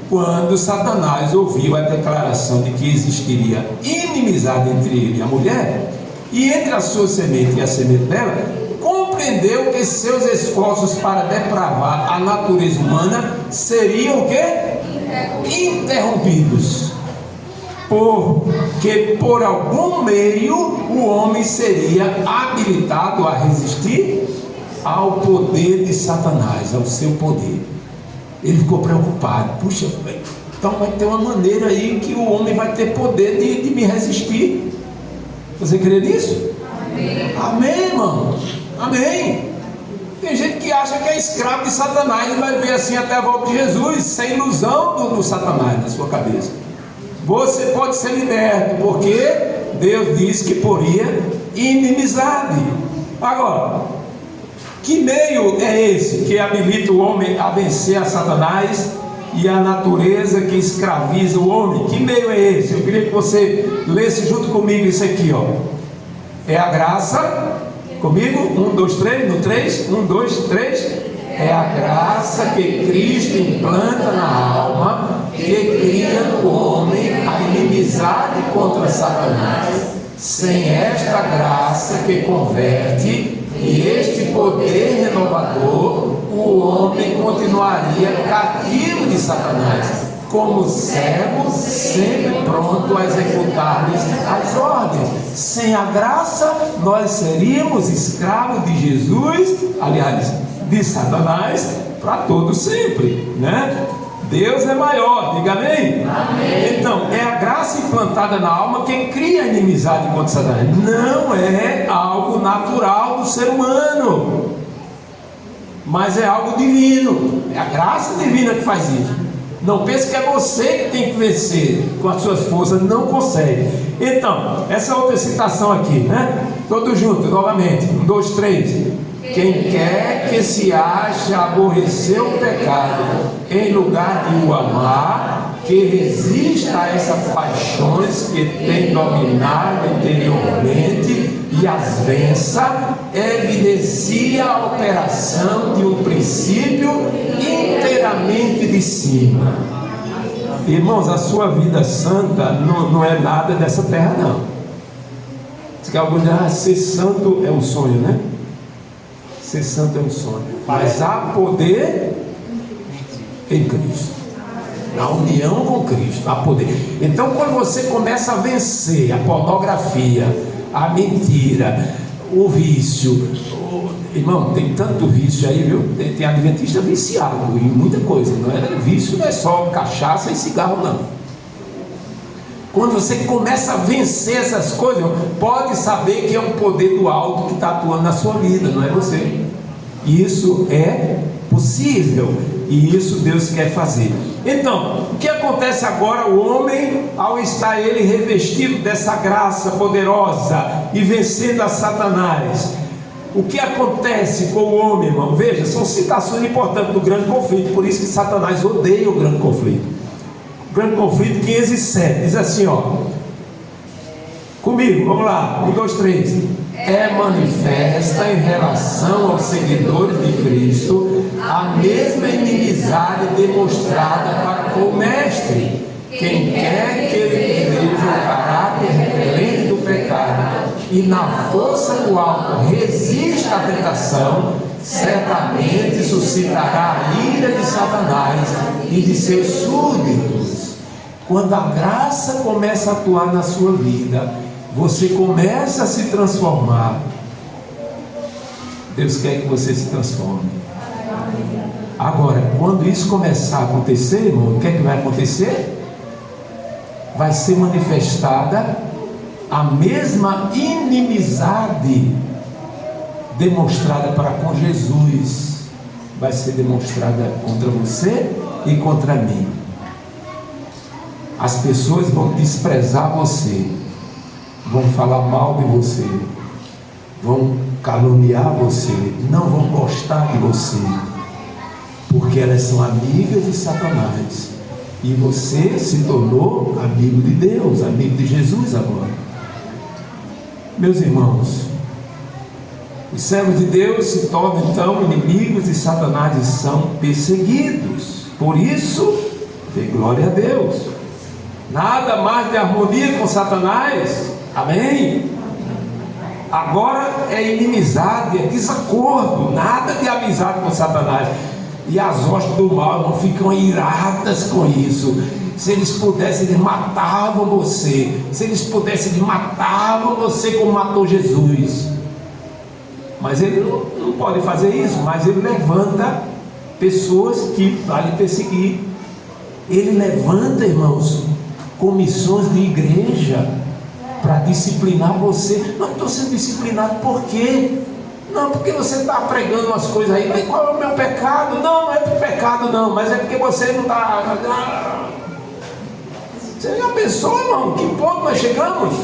Quando Satanás ouviu a declaração de que existiria inimizade entre ele e a mulher, e entre a sua semente e a semente dela, compreendeu que seus esforços para depravar a natureza humana seriam o quê? Interrompidos. Porque por algum meio o homem seria habilitado a resistir ao poder de Satanás, ao seu poder. Ele ficou preocupado. Puxa, então vai ter uma maneira aí que o homem vai ter poder de me resistir. Você crê nisso? Amém. Amém, irmão. Amém. Tem gente que acha que é escravo de Satanás e vai ver assim até a volta de Jesus, sem ilusão do Satanás na sua cabeça. Você pode ser liberto, porque Deus disse que poria inimizade. Agora, que meio é esse que habilita o homem a vencer a Satanás e a natureza que escraviza o homem? Que meio é esse? Eu queria que você lesse junto comigo isso aqui, ó. É a graça. Comigo? 1, 2, 3, no 3, 1, 2, 3. É a graça que Cristo implanta na alma, que cria no homem a inimizade contra Satanás. Sem esta graça que converte e este poder renovador, o homem continuaria cativo de Satanás, como servo sempre pronto a executar-lhes as ordens. Sem a graça, nós seríamos escravos de Jesus, aliás, de Satanás, para todo sempre, né? Deus é maior, diga amém? Amém. Então, é a graça implantada na alma que cria a inimizade contra Satanás. Não é algo natural do ser humano, mas é algo divino. É a graça divina que faz isso. Não pense que é você que tem que vencer com as suas forças, não consegue. Então, essa outra citação aqui, né? Todos juntos, novamente. 1, 2, 3. Quem quer que se ache aborrecer o pecado, em lugar de o amar, que resista a essas paixões que tem dominado interiormente e as vença, evidencia a operação de um princípio inteiramente de cima. Irmãos, a sua vida santa não é nada dessa terra, não. Se alguém diz, ser santo é um sonho, né? Ser santo é um sonho, mas há poder em Cristo, na união com Cristo, há poder. Então, quando você começa a vencer a pornografia, a mentira, o vício, irmão, tem tanto vício aí, viu? Tem adventista viciado em muita coisa, não é? Vício não é só cachaça e cigarro, não. Quando você começa a vencer essas coisas, pode saber que é um poder do alto que está atuando na sua vida, não é você. Isso é possível, e isso Deus quer fazer. Então, o que acontece agora? O homem, ao estar ele revestido dessa graça poderosa e vencendo a Satanás, o que acontece com o homem, irmão? Veja, são citações importantes do grande conflito, por isso que Satanás odeia o grande conflito. Grande conflito 15:7 diz assim, ó, comigo, vamos lá, 1, 2, 3. é manifesta em relação aos seguidores de Cristo a mesma inimizade demonstrada para com o Mestre. Quem quer que ele veja o caráter repelente do pecado e na força do alto resista à tentação, certamente suscitará a ira de Satanás e de seus súditos. Quando a graça começa a atuar na sua vida, você começa a se transformar. Deus quer que você se transforme. Agora, quando isso começar a acontecer, irmão, o que é que vai acontecer? Vai ser manifestada a mesma inimizade demonstrada para com Jesus. Vai ser demonstrada contra você e contra mim. As pessoas vão desprezar você, vão falar mal de você, vão caluniar você, não vão gostar de você, porque elas são amigas de Satanás. E você se tornou amigo de Deus, amigo de Jesus agora. Meus irmãos, os servos de Deus se tornam então inimigos de Satanás e são perseguidos. Por isso, dê glória a Deus. Nada mais de harmonia com Satanás. Amém? Agora é inimizade, é desacordo. Nada de amizade com Satanás. E as hostes do mal não ficam iradas com isso. Se eles pudessem, eles matavam você. Se eles pudessem, eles matavam você como matou Jesus. Mas ele não pode fazer isso. Mas ele levanta pessoas que vão lhe perseguir. Ele levanta, irmãos, comissões de igreja para disciplinar você. Não estou sendo disciplinado por quê? Não, porque você está pregando umas coisas aí. Mas qual é o meu pecado? Não, não é por pecado não, mas é porque você não está... Você já pensou, irmão, que ponto nós chegamos?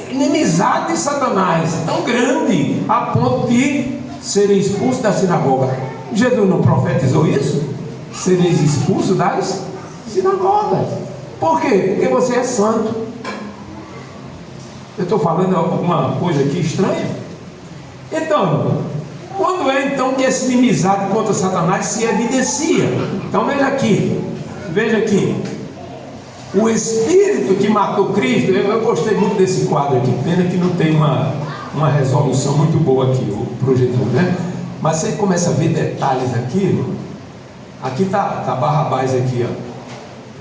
Inimizade de Satanás tão grande a ponto de serem expulsos da sinagoga. Jesus não profetizou isso? Sereis expulsos das sinagogas. Por quê? Porque você é santo. Eu estou falando alguma coisa aqui estranha? Então, quando é então que essa inimizade contra Satanás se evidencia? Então veja aqui, o Espírito que matou Cristo. Eu gostei muito desse quadro aqui, pena que não tem uma resolução muito boa aqui, o projetor, né? Mas você começa a ver detalhes aqui. Aqui está Barrabás aqui, ó.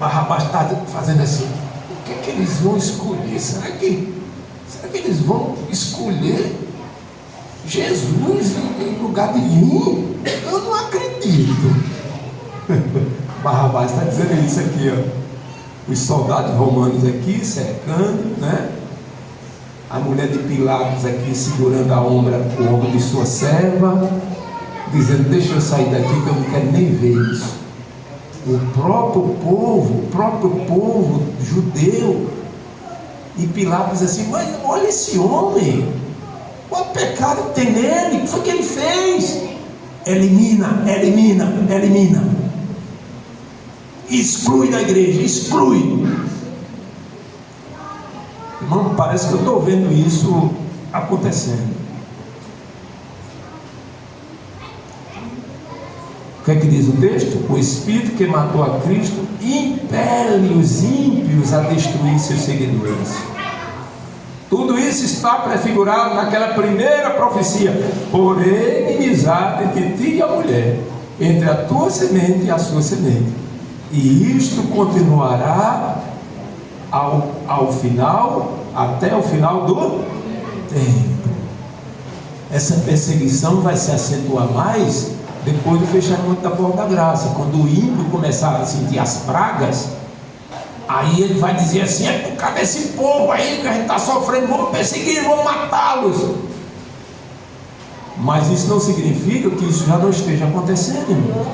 Barrabás está fazendo assim. O que é que eles vão escolher? Será que eles vão escolher Jesus em lugar de mim? Eu não acredito. Barrabás está dizendo isso aqui, ó. Os soldados romanos aqui cercando, né? A mulher de Pilatos aqui segurando o ombro de sua serva, dizendo: deixa eu sair daqui que eu não quero nem ver isso. O próprio povo judeu. E Pilatos diz assim: mas olha esse homem, qual pecado tem nele? O que foi que ele fez? Elimina. Exclui da igreja, exclui. Irmão, parece que eu estou vendo isso acontecendo. O que é que diz o texto? O Espírito que matou a Cristo impele os ímpios a destruir seus seguidores. Tudo isso está prefigurado naquela primeira profecia: porém, inimizade entre ti e a mulher, entre a tua semente e a sua semente, e isto continuará ao final, até o final do tempo. Essa perseguição vai se acentuar mais depois do fechamento da porta da graça. Quando o ímpio começar a sentir as pragas, aí ele vai dizer assim: é por causa desse povo aí que a gente está sofrendo, vamos perseguir, vamos matá-los. Mas isso não significa que isso já não esteja acontecendo, irmão.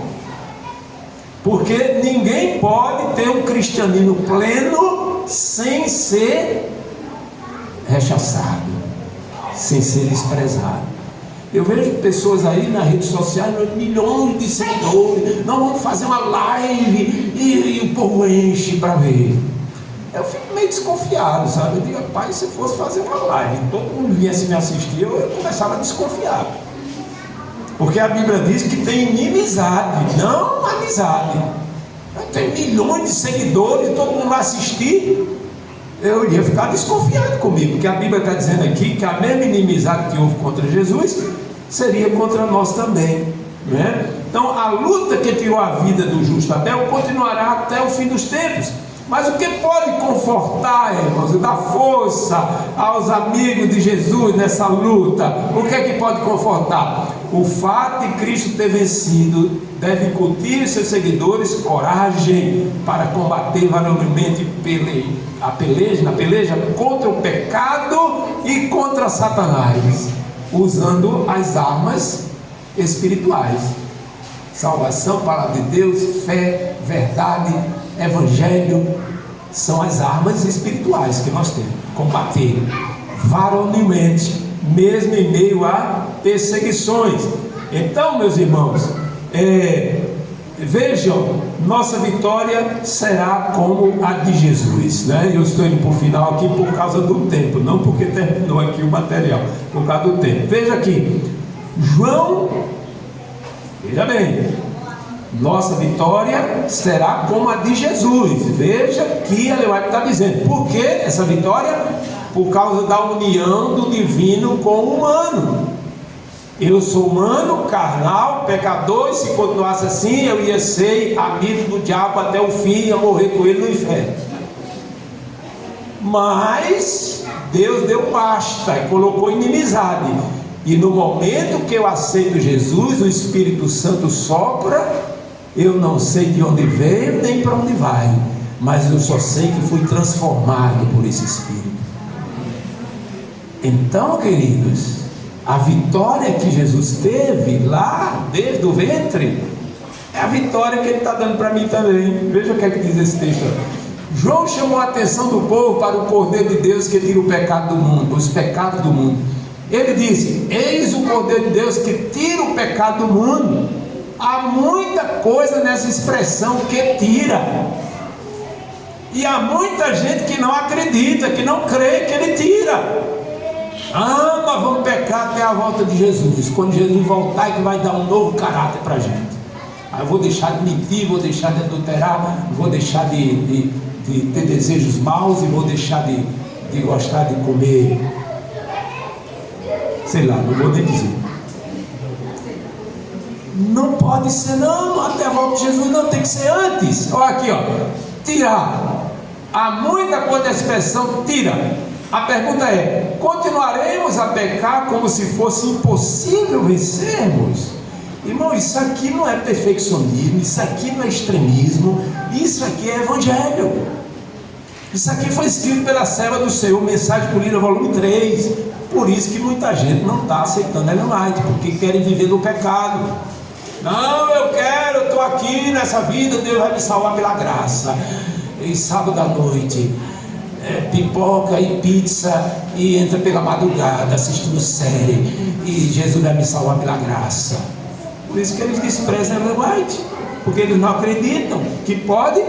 Porque ninguém pode ter um cristianismo pleno sem ser rechaçado, sem ser desprezado. Eu vejo pessoas aí nas redes sociais, milhões de seguidores. Não, vamos fazer uma live e o povo enche para ver. eu fico meio desconfiado, sabe? Eu digo, rapaz, se fosse fazer uma live, todo mundo viesse me assistir, eu começava a desconfiar. Porque a Bíblia diz que tem inimizade, não amizade. Tem milhões de seguidores, todo mundo vai assistir. Eu ia ficar desconfiado comigo, porque a Bíblia está dizendo aqui que a mesma inimizade que houve contra Jesus seria contra nós também, né? Então a luta que tirou a vida do justo Abel continuará até o fim dos tempos. Mas o que pode confortar, irmãos, e dar força aos amigos de Jesus nessa luta? O que é que pode confortar? O fato de Cristo ter vencido deve incutir em seus seguidores coragem para combater varonilmente na peleja contra o pecado e contra Satanás, usando as armas espirituais: salvação, palavra de Deus, fé, verdade, evangelho. São as armas espirituais que nós temos. Combater varonilmente, mesmo em meio a perseguições. Então, meus irmãos, vejam, nossa vitória será como a de Jesus, né? Eu estou indo para o final aqui por causa do tempo, não porque terminou aqui o material, por causa do tempo. Veja aqui, João, veja bem, nossa vitória será como a de Jesus. Veja que Ellen White está dizendo. Por que essa vitória? Por causa da união do divino com o humano. Eu sou humano, carnal, pecador, e se continuasse assim, eu ia ser amigo do diabo até o fim, ia morrer com ele no inferno. Mas Deus deu basta e colocou inimizade. E no momento que eu aceito Jesus, o Espírito Santo sopra. Eu não sei de onde veio nem para onde vai, mas eu só sei que fui transformado por esse Espírito. Então, queridos, a vitória que Jesus teve lá desde o ventre é a vitória que Ele está dando para mim também. Veja o que é que diz esse texto. João chamou a atenção do povo para o Cordeiro de Deus que tira o pecado do mundo, os pecados do mundo. Ele disse: eis o Cordeiro de Deus que tira o pecado do mundo. Há muita coisa nessa expressão que tira, e há muita gente que não acredita, que não crê que Ele tira. Nós vamos pecar até a volta de Jesus. Quando Jesus voltar, é que vai dar um novo caráter para a gente. Aí eu vou deixar de mentir, vou deixar de adulterar, vou deixar de ter desejos maus, e vou deixar de gostar de comer, sei lá, não vou nem dizer. Não pode ser não, até a volta de Jesus, não, tem que ser antes. Olha aqui, ó, tirar. Há muita coisa da expressão tira. A pergunta é: continuaremos a pecar como se fosse impossível vencermos? Irmão, isso aqui não é perfeccionismo, isso aqui não é extremismo, isso aqui é evangelho. Isso aqui foi escrito pela serva do Senhor, Mensagem Polida, volume 3. Por isso que muita gente não está aceitando Ellen White, porque querem viver no pecado. Não, eu estou aqui nessa vida, Deus vai me salvar pela graça. E sábado à noite, pipoca e pizza, e entra pela madrugada assistindo série, e Jesus vai me salvar pela graça. Por isso que eles desprezam Ellen White, porque eles não acreditam que pode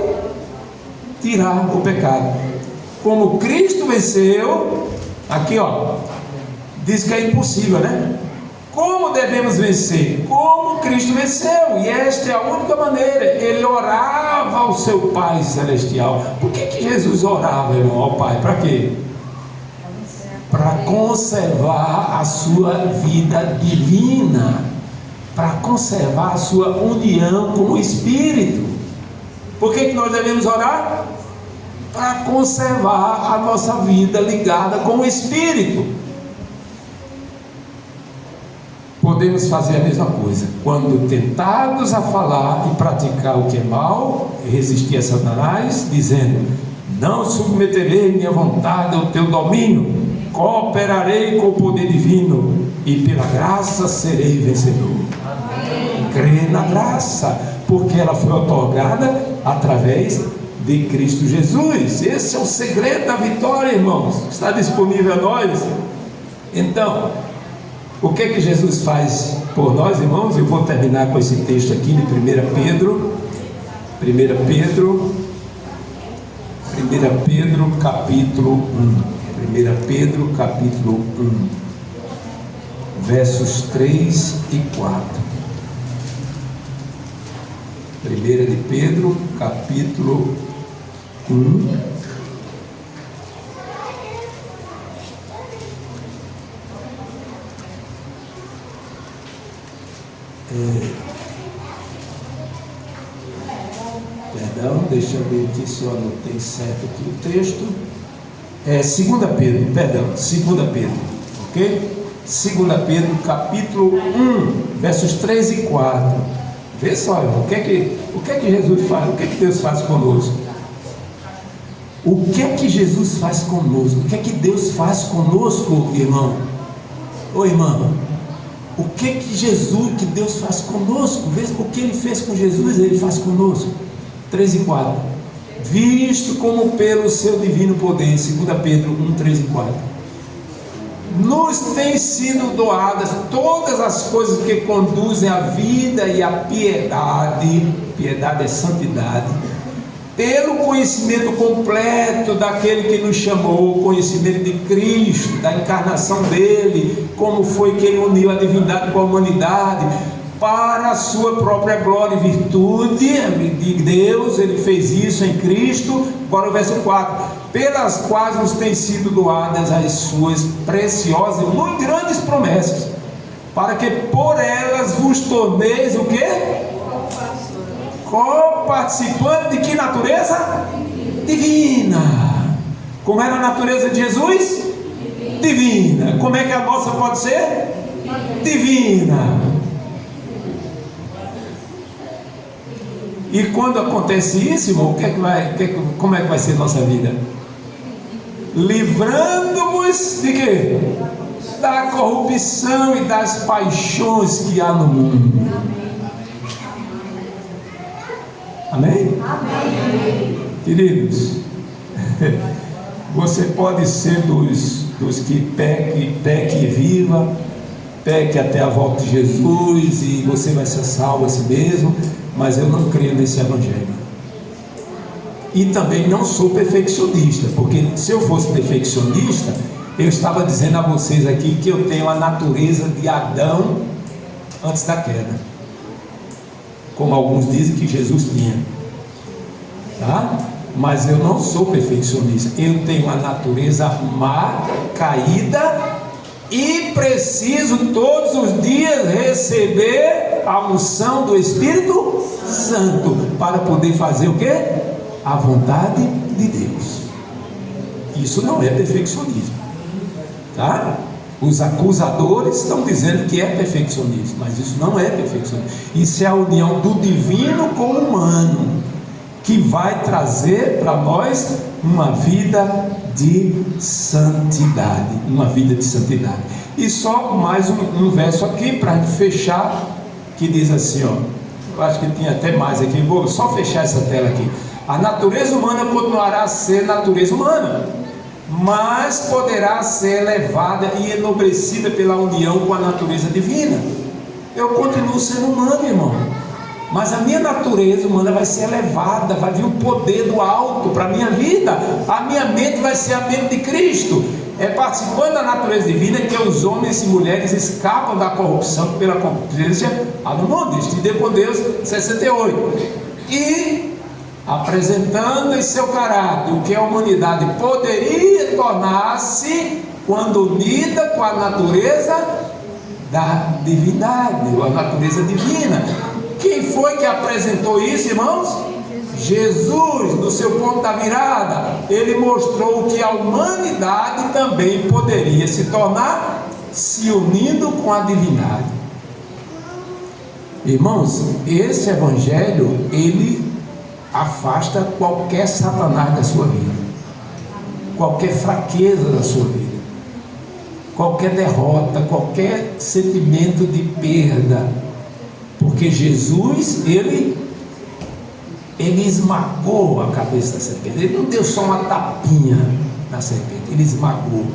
tirar o pecado. Como Cristo venceu, aqui ó, diz que é impossível, né? Como devemos vencer? Como Cristo venceu, e esta é a única maneira. Ele orava ao seu Pai Celestial. Por que Jesus orava, irmão, ao Pai? Para quê? Para conservar a sua vida divina, para conservar a sua união com o Espírito. Por que nós devemos orar? Para conservar a nossa vida ligada com o Espírito. Podemos fazer a mesma coisa quando tentados a falar e praticar o que é mal, resistir a Satanás, dizendo: não submeterei minha vontade ao teu domínio, cooperarei com o poder divino, e pela graça serei vencedor. Crê na graça, porque ela foi otorgada através de Cristo Jesus. Esse é o segredo da vitória, irmãos. Está disponível a nós. Então, o que que Jesus faz por nós, irmãos? Eu vou terminar com esse texto aqui de 1 Pedro. 1 Pedro capítulo 1. 1 Pedro capítulo 1, versos 3 e 4. 1 de Pedro capítulo 1, perdão, deixa eu ver aqui se eu anotei certo aqui o texto. 2 Pedro, ok? 2 Pedro capítulo 1, versos 3 e 4. Vê só, irmão, o que é que Jesus faz? O que é que Deus faz conosco? O que é que Jesus faz conosco? O que é que Deus faz conosco, irmão? Ô irmão, o que é que Deus faz conosco? Vê o que Ele fez com Jesus, Ele faz conosco. 3 e 4. Visto como pelo seu divino poder, 2 Pedro 1, 3 e 4, nos têm sido doadas todas as coisas que conduzem à vida e à piedade. Piedade é santidade. Pelo conhecimento completo daquele que nos chamou, o conhecimento de Cristo, da encarnação dele, como foi que ele uniu a divindade com a humanidade, para a sua própria glória e virtude de Deus. Ele fez isso em Cristo. Agora o verso 4: pelas quais nos têm sido doadas as suas preciosas e muito grandes promessas, para que por elas vos torneis o quê? Co-participante de que natureza? Divina. Como era a natureza de Jesus? Divina. Como é que a nossa pode ser? Divina. E quando acontece isso, irmão, como é que vai ser a nossa vida? Livrando-vos de quê? Da corrupção e das paixões que há no mundo. Amém? Amém. Queridos, você pode ser dos que peque e viva, peque até a volta de Jesus e você vai ser salvo a si mesmo. Mas eu não creio nesse evangelho. E também não sou perfeccionista, porque se eu fosse perfeccionista, eu estava dizendo a vocês aqui que eu tenho a natureza de Adão antes da queda, como alguns dizem que Jesus tinha, tá? Mas eu não sou perfeccionista. Eu tenho a natureza má, caída, e preciso todos os dias receber a unção do Espírito Santo para poder fazer o quê? A vontade de Deus. Isso não é perfeccionismo, tá? Os acusadores estão dizendo que é perfeccionismo, mas isso não é perfeccionismo. Isso é a união do divino com o humano, que vai trazer para nós uma vida de santidade. Uma vida de santidade. E só mais um verso aqui para fechar, que diz assim, ó, eu acho que tinha até mais aqui, vou só fechar essa tela aqui. A natureza humana continuará a ser natureza humana, mas poderá ser elevada e enobrecida pela união com a natureza divina. Eu continuo sendo humano, irmão, mas a minha natureza humana vai ser elevada, vai vir o poder do alto para a minha vida. A minha mente vai ser a mente de Cristo. É participando da natureza divina que os homens e mulheres escapam da corrupção pela concupiscência do mundo. Estiver com Deus, 68. E apresentando em seu caráter o que a humanidade poderia tornar-se quando unida com a natureza da divindade, ou a natureza divina. Quem foi que apresentou isso, irmãos? Jesus, no seu ponto da virada, ele mostrou que a humanidade também poderia se tornar, se unindo com a divindade. Irmãos, esse evangelho, ele afasta qualquer satanás da sua vida, qualquer fraqueza da sua vida, qualquer derrota, qualquer sentimento de perda, porque Jesus, ele esmagou a cabeça da serpente. Ele não deu só uma tapinha na serpente, ele esmagou.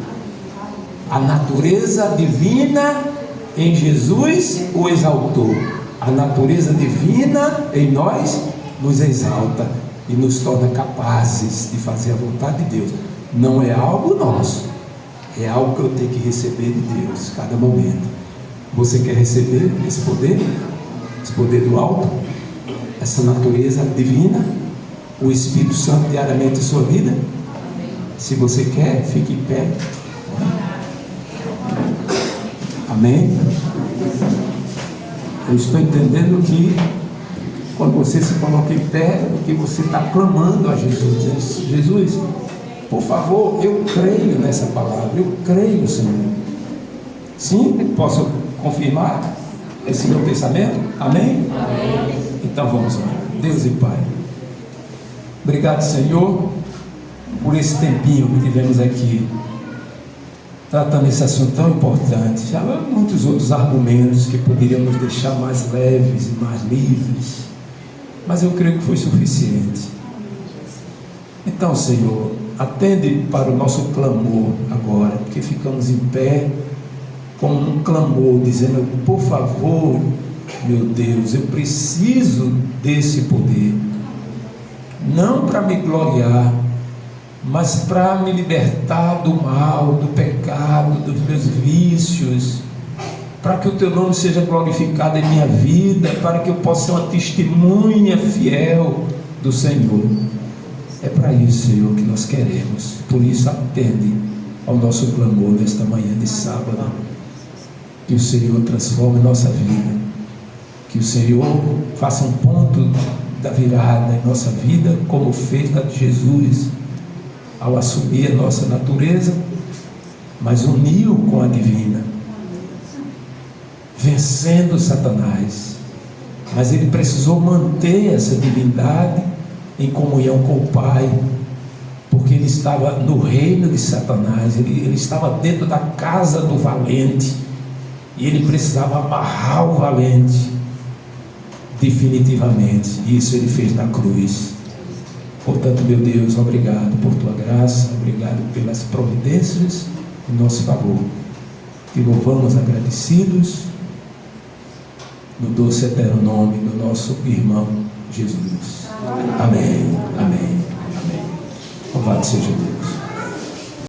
A natureza divina em Jesus o exaltou, a natureza divina em nós nos exalta. e nos torna capazes de fazer a vontade de Deus. Não é algo nosso, é algo que eu tenho que receber de Deus cada momento. Você quer receber esse poder do alto, essa natureza divina, o Espírito Santo diariamente em sua vida? Se você quer, fique em pé. Amém? Eu estou entendendo que quando você se coloca em pé, que você está clamando a Jesus, dizendo: Jesus, por favor, eu creio nessa palavra, eu creio, Senhor. Sim, posso confirmar esse meu pensamento? Amém? Amém. Então vamos lá. Deus e Pai, obrigado, Senhor, por esse tempinho que tivemos aqui tratando esse assunto tão importante. Já há muitos outros argumentos que poderiam nos deixar mais leves e mais livres, mas eu creio que foi suficiente. Então, Senhor, atende para o nosso clamor agora, porque ficamos em pé com um clamor, dizendo: por favor, meu Deus, eu preciso desse poder, não para me gloriar, mas para me libertar do mal, do pecado, dos meus vícios, para que o Teu nome seja glorificado em minha vida, para que eu possa ser uma testemunha fiel do Senhor. É para isso, Senhor, que nós queremos. Por isso, atende ao nosso clamor nesta manhã de sábado. Que o Senhor transforme nossa vida, que o Senhor faça um ponto da virada em nossa vida, como fez na de Jesus, ao assumir a nossa natureza, mas uniu com a divina, vencendo Satanás. Mas ele precisou manter essa divindade em comunhão com o Pai, porque ele estava no reino de Satanás, ele estava dentro da casa do valente, e ele precisava amarrar o valente definitivamente. Isso ele fez na cruz. Portanto, meu Deus, obrigado por Tua graça, obrigado pelas providências em nosso favor. Te louvamos agradecidos no doce eterno nome do nosso irmão Jesus. Amém, amém, amém. Louvado seja Deus.